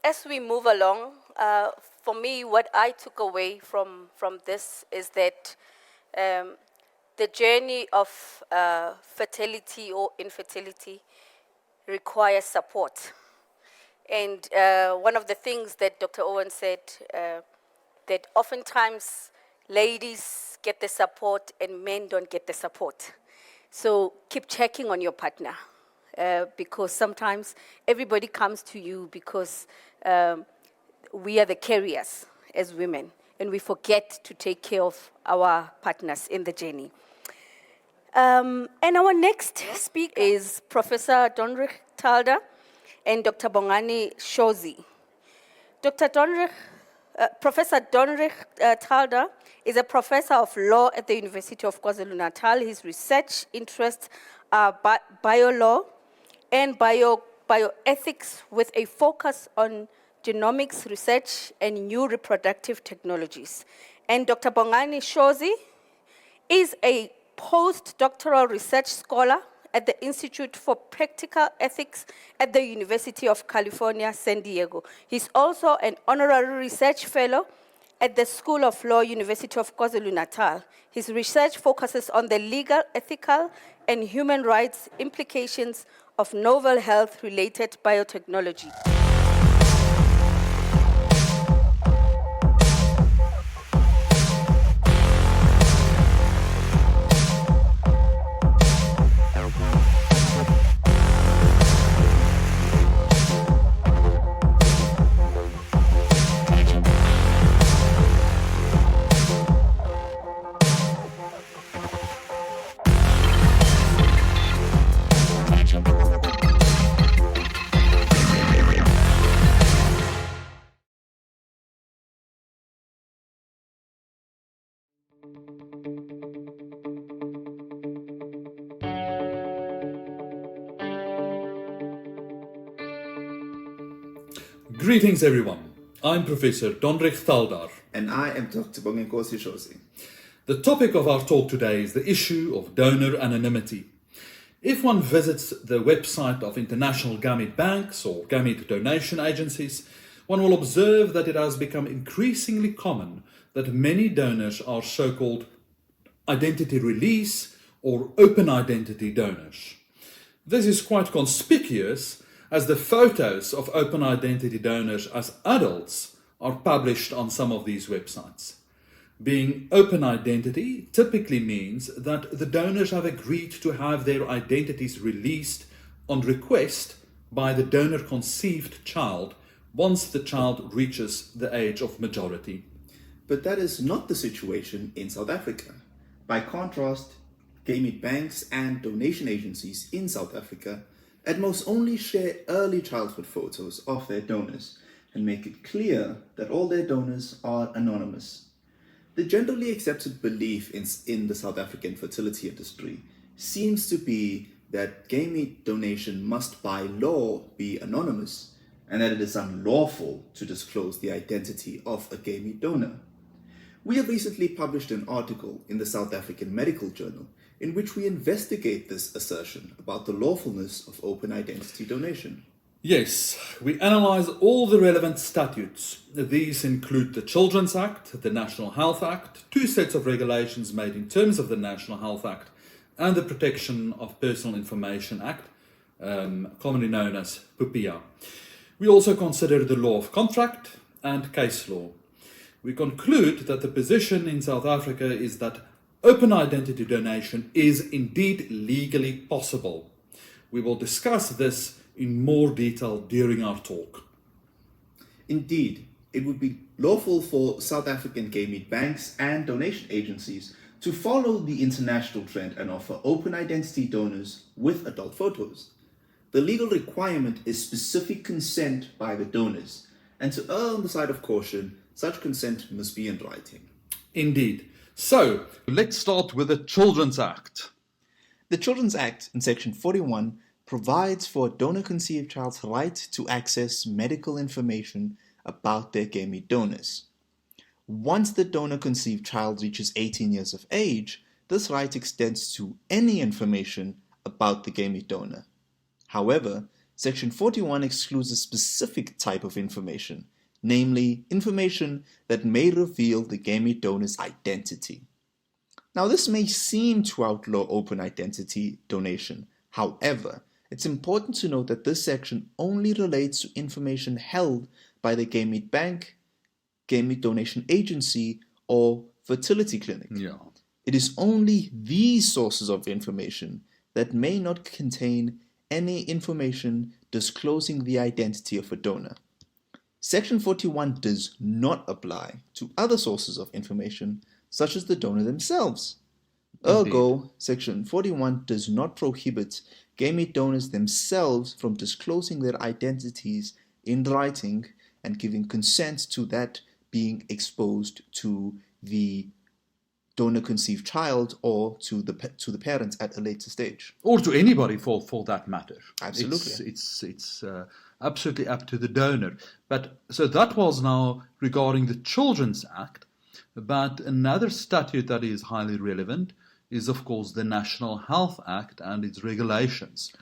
as we move along, for me, what I took away from this is that the journey of fertility or infertility requires support. And one of the things that Dr. Owen said, that oftentimes ladies get the support and men don't get the support. So keep checking on your partner, because sometimes everybody comes to you because we are the carriers as women, and we forget to take care of our partners in the journey. And our next speaker is Professor Donrich Thaldar and Dr. Shozi. Professor Donrich Thaldar is a professor of law at the University of KwaZulu-Natal. His research interests are biolaw and bioethics with a focus on genomics research and new reproductive technologies. And Dr. Shozi is a postdoctoral research scholar at the Institute for Practical Ethics at the University of California, San Diego. He's also an honorary research fellow at the School of Law, University of KwaZulu-Natal. His research focuses on the legal, ethical, and human rights implications of novel health-related biotechnology. Greetings everyone, I'm Professor Donrich Thaldar. And I am Dr. Bonginkosi Shozi. The topic of our talk today is the issue of donor anonymity. If one visits the website of international gamete banks or gamete donation agencies, one will observe that it has become increasingly common that many donors are so-called identity release or open identity donors. This is quite conspicuous as the photos of open identity donors as adults are published on some of these websites. Being open identity typically means that the donors have agreed to have their identities released on request by the donor-conceived child once the child reaches the age of majority. But that is not the situation in South Africa. By contrast, gamete banks and donation agencies in South Africa at most only share early childhood photos of their donors and make it clear that all their donors are anonymous. The generally accepted belief in the South African fertility industry seems to be that gamete donation must by law be anonymous and that it is unlawful to disclose the identity of a gamete donor. We have recently published an article in the South African Medical Journal in which we investigate this assertion about the lawfulness of open identity donation. Yes, we analyze all the relevant statutes. These include the Children's Act, the National Health Act, two sets of regulations made in terms of the National Health Act, and the Protection of Personal Information Act, commonly known as POPIA. We also consider the law of contract and case law. We conclude that the position in South Africa is that open identity donation is indeed legally possible. We will discuss this in more detail during our talk. Indeed, it would be lawful for South African gamete banks and donation agencies to follow the international trend and offer open identity donors with adult photos. The legal requirement is specific consent by the donors, and to err on the side of caution, such consent must be in writing. Indeed. So, let's start with the Children's Act. The Children's Act in Section 41 provides for a donor-conceived child's right to access medical information about their gamete donors. Once the donor-conceived child reaches 18 years of age, this right extends to any information about the gamete donor. However, Section 41 excludes a specific type of information, namely information that may reveal the gamete donor's identity. Now, this may seem to outlaw open identity donation. However, it's important to note that this section only relates to information held by the gamete bank, gamete donation agency, or fertility clinic. Yeah. It is only these sources of information that may not contain any information disclosing the identity of a donor. Section 41 does not apply to other sources of information, such as the donor themselves. Ergo, Section 41 does not prohibit gamete donors themselves from disclosing their identities in writing and giving consent to that being exposed to the donor-conceived child or to the parents at a later stage. Or to anybody for that matter. Absolutely. It's absolutely up to the donor. But so that was now regarding the Children's Act. But another statute that is highly relevant is, of course, the National Health Act and its regulations.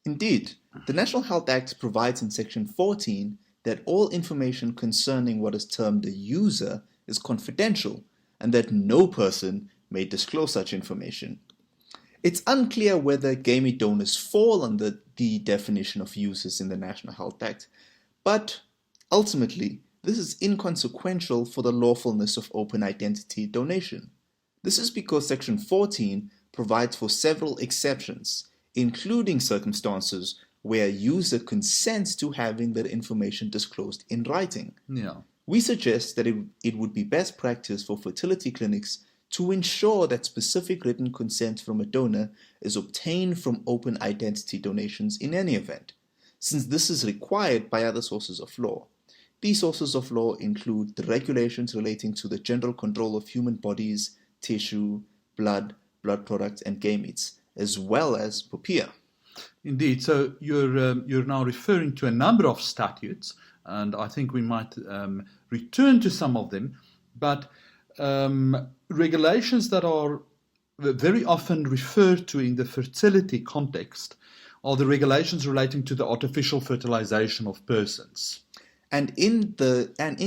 Indeed, the National Health Act provides in Section 14 that all information concerning what is termed a user is confidential and that no person may disclose such information. It's unclear whether gamete donors fall under the definition of users in the National Health Act, but ultimately, this is inconsequential for the lawfulness of open identity donation. This is because Section 14 provides for several exceptions, including circumstances where a user consents to having their information disclosed in writing. Yeah. We suggest that it would be best practice for fertility clinics to ensure that specific written consent from a donor is obtained from open identity donations in any event, since this is required by other sources of law. These sources of law include the regulations relating to the general control of human bodies, tissue, blood products, and gametes, as well as POPIA. Indeed. So you're now referring to a number of statutes, and I think we might return to some of them. But regulations that are very often referred to in the fertility context are the regulations relating to the artificial fertilization of persons. And in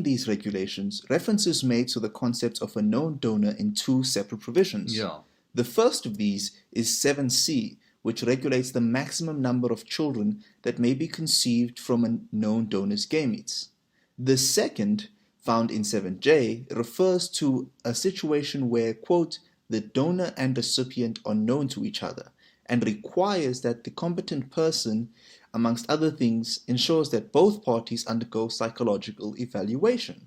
these regulations, reference is made to the concept of a known donor in two separate provisions. Yeah. The first of these is 7C, which regulates the maximum number of children that may be conceived from a known donor's gametes. The second, found in 7J, refers to a situation where, quote, the donor and recipient are known to each other, and requires that the competent person, amongst other things, ensures that both parties undergo psychological evaluation.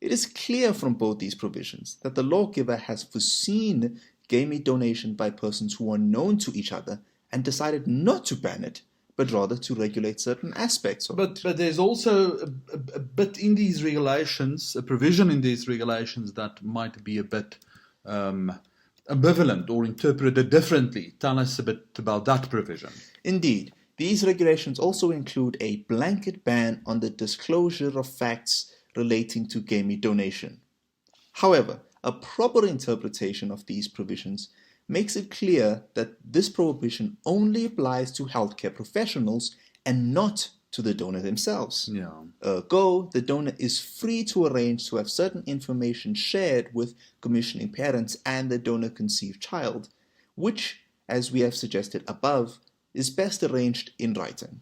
It is clear from both these provisions that the lawgiver has foreseen gamete donation by persons who are known to each other and decided not to ban it, but rather to regulate certain aspects of it. But there's also a bit in these regulations, a provision in these regulations that might be a bit ambivalent or interpreted differently. Tell us a bit about that provision. Indeed, these regulations also include a blanket ban on the disclosure of facts relating to gamete donation. However, a proper interpretation of these provisions makes it clear that this prohibition only applies to healthcare professionals and not to the donor themselves. Yeah. Ergo, the donor is free to arrange to have certain information shared with commissioning parents and the donor-conceived child, which, as we have suggested above, is best arranged in writing.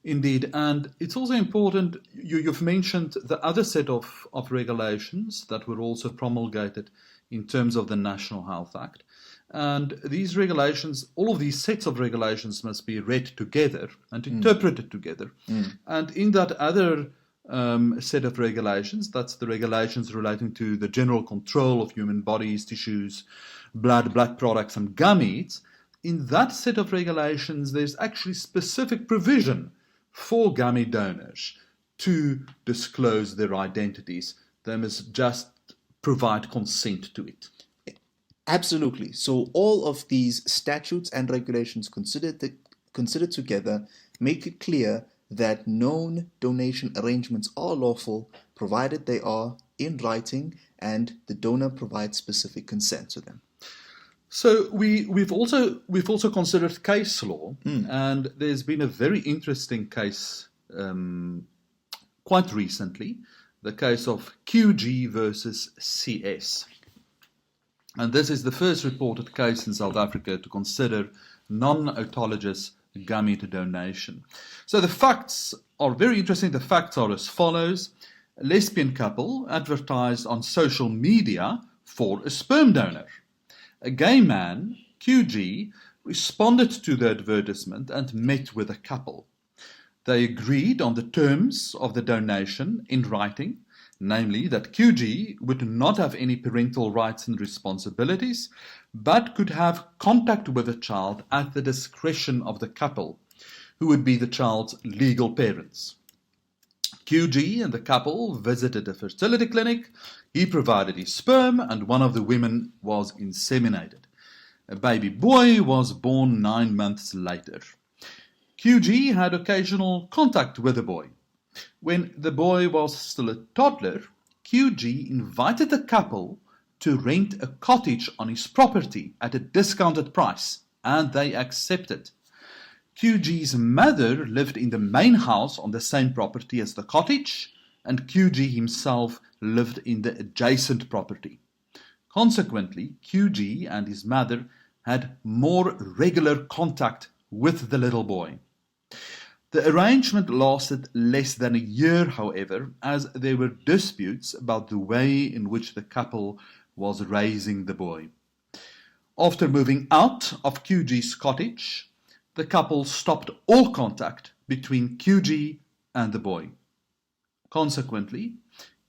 Indeed, and it's also important, you've mentioned the other set of regulations that were also promulgated in terms of the National Health Act. And these regulations, all of these sets of regulations must be read together and interpreted together. And in that other set of regulations, that's the regulations relating to the general control of human bodies, tissues, blood products, and gametes, in that set of regulations, there's actually specific provision for gamete donors to disclose their identities. They must just provide consent to it. Absolutely. So all of these statutes and regulations considered together make it clear that known donation arrangements are lawful, provided they are in writing and the donor provides specific consent to them. So we've also considered case law, and there's been a very interesting case quite recently, the case of QG versus CS. And this is the first reported case in South Africa to consider non-autologous gamete donation. So the facts are very interesting. The facts are as follows. A lesbian couple advertised on social media for a sperm donor. A gay man, QG, responded to the advertisement and met with the couple. They agreed on the terms of the donation in writing, namely that QG would not have any parental rights and responsibilities, but could have contact with the child at the discretion of the couple, who would be the child's legal parents. QG and the couple visited a fertility clinic. He provided his sperm, and one of the women was inseminated. A baby boy was born 9 months later. QG had occasional contact with the boy. When the boy was still a toddler, QG invited the couple to rent a cottage on his property at a discounted price, and they accepted. QG's mother lived in the main house on the same property as the cottage, and QG himself lived in the adjacent property. Consequently, QG and his mother had more regular contact with the little boy. The arrangement lasted less than a year, however, as there were disputes about the way in which the couple was raising the boy. After moving out of QG's cottage, the couple stopped all contact between QG and the boy. Consequently,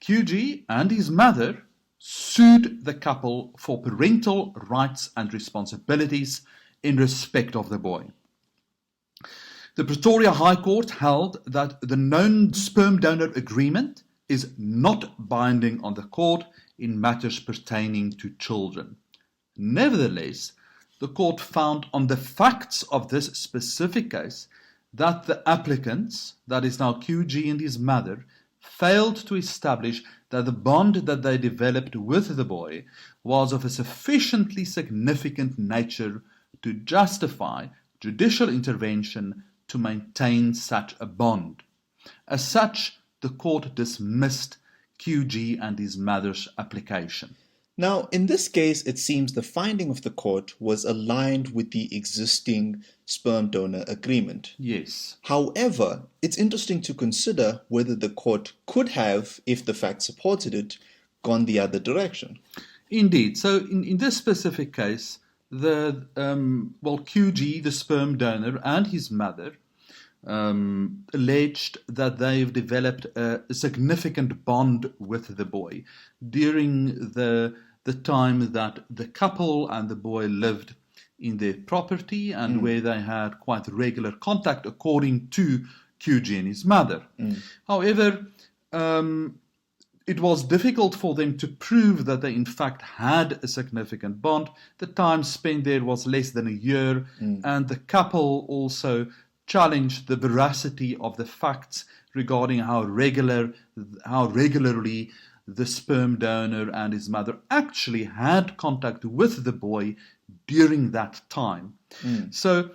QG and his mother sued the couple for parental rights and responsibilities in respect of the boy. The Pretoria High Court held that the known sperm donor agreement is not binding on the court in matters pertaining to children. Nevertheless, the court found on the facts of this specific case that the applicants, that is now QG and his mother, failed to establish that the bond that they developed with the boy was of a sufficiently significant nature to justify judicial intervention to maintain such a bond. As such, the court dismissed QG and his mother's application. Now, in this case, it seems the finding of the court was aligned with the existing sperm donor agreement. Yes. However, it's interesting to consider whether the court could have, if the facts supported it, gone the other direction. Indeed. So in this specific case, QG, the sperm donor, and his mother alleged that they've developed a significant bond with the boy during the time that the couple and the boy lived in their property and where they had quite regular contact, according to QG and his mother. However, it was difficult for them to prove that they in fact had a significant bond. The time spent there was less than a year, and the couple also challenged the veracity of the facts regarding how regularly the sperm donor and his mother actually had contact with the boy during that time. So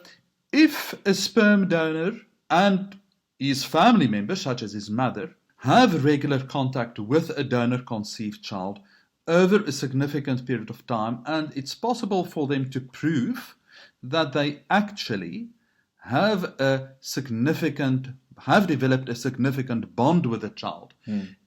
if a sperm donor and his family members, such as his mother, have regular contact with a donor-conceived child over a significant period of time, and it's possible for them to prove that they actually have developed a significant bond with the child.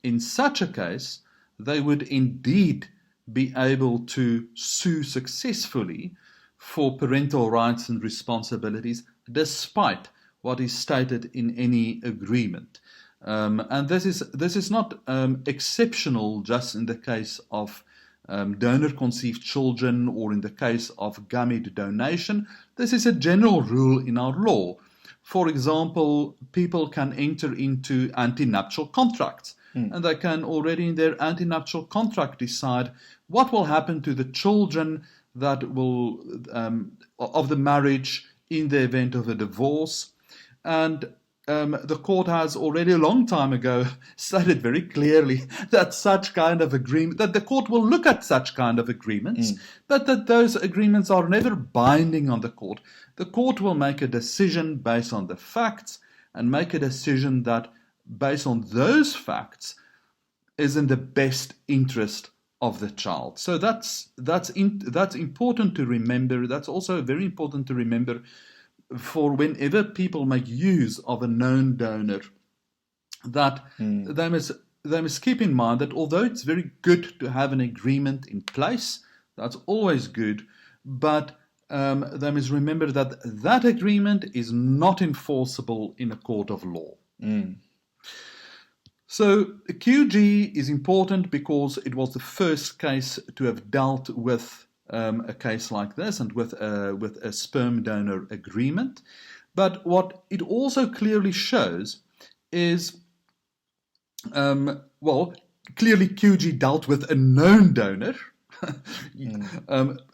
In such a case, they would indeed be able to sue successfully for parental rights and responsibilities, despite what is stated in any agreement. And this is not exceptional just in the case of donor-conceived children or in the case of gamete donation. This is a general rule in our law. For example, people can enter into antenuptial contracts, and they can already in their antenuptial contract decide what will happen to the children that will of the marriage in the event of a divorce. And the court has already a long time ago stated very clearly that such kind of agreement, that the court will look at such kind of agreements, but that those agreements are never binding on the court. The court will make a decision based on the facts and make a decision that, based on those facts, is in the best interest of the child. So that's important to remember. That's also very important to remember for whenever people make use of a known donor, that they must keep in mind that although it's very good to have an agreement in place, that's always good, but they must remember that that agreement is not enforceable in a court of law. So QG is important because it was the first case to have dealt with a case like this and with a sperm donor agreement. But what it also clearly shows is, clearly QG dealt with a known donor.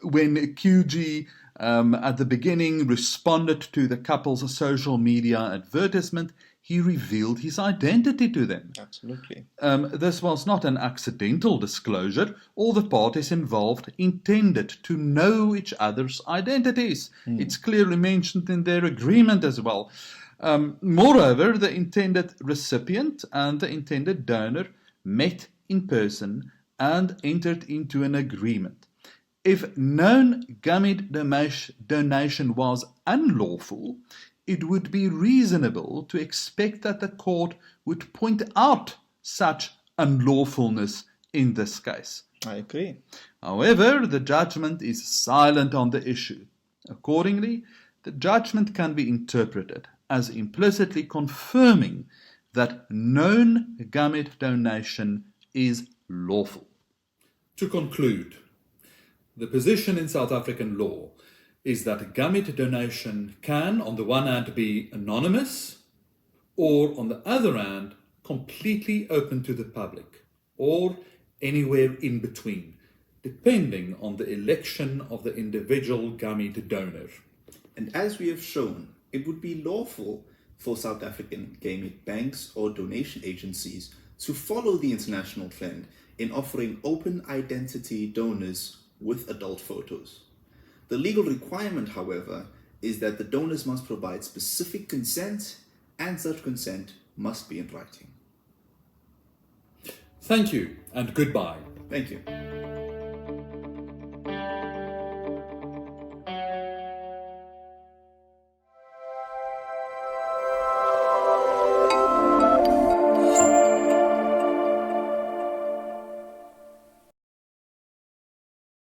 When QG at the beginning responded to the couple's social media advertisement, he revealed his identity to them. Absolutely. This was not an accidental disclosure. All the parties involved intended to know each other's identities. It's clearly mentioned in their agreement as well. Moreover, the intended recipient and the intended donor met in person and entered into an agreement. If known gamete donation was unlawful, it would be reasonable to expect that the court would point out such unlawfulness in this case. I agree. However, the judgment is silent on the issue. Accordingly, the judgment can be interpreted as implicitly confirming that known gamete donation is lawful. To conclude, the position in South African law is that gamete donation can, on the one hand, be anonymous, or on the other hand, completely open to the public, or anywhere in between, depending on the election of the individual gamete donor. And as we have shown, it would be lawful for South African gamete banks or donation agencies to follow the international trend in offering open identity donors with adult photos. The legal requirement, however, is that the donors must provide specific consent, and such consent must be in writing. Thank you, and goodbye. Thank you.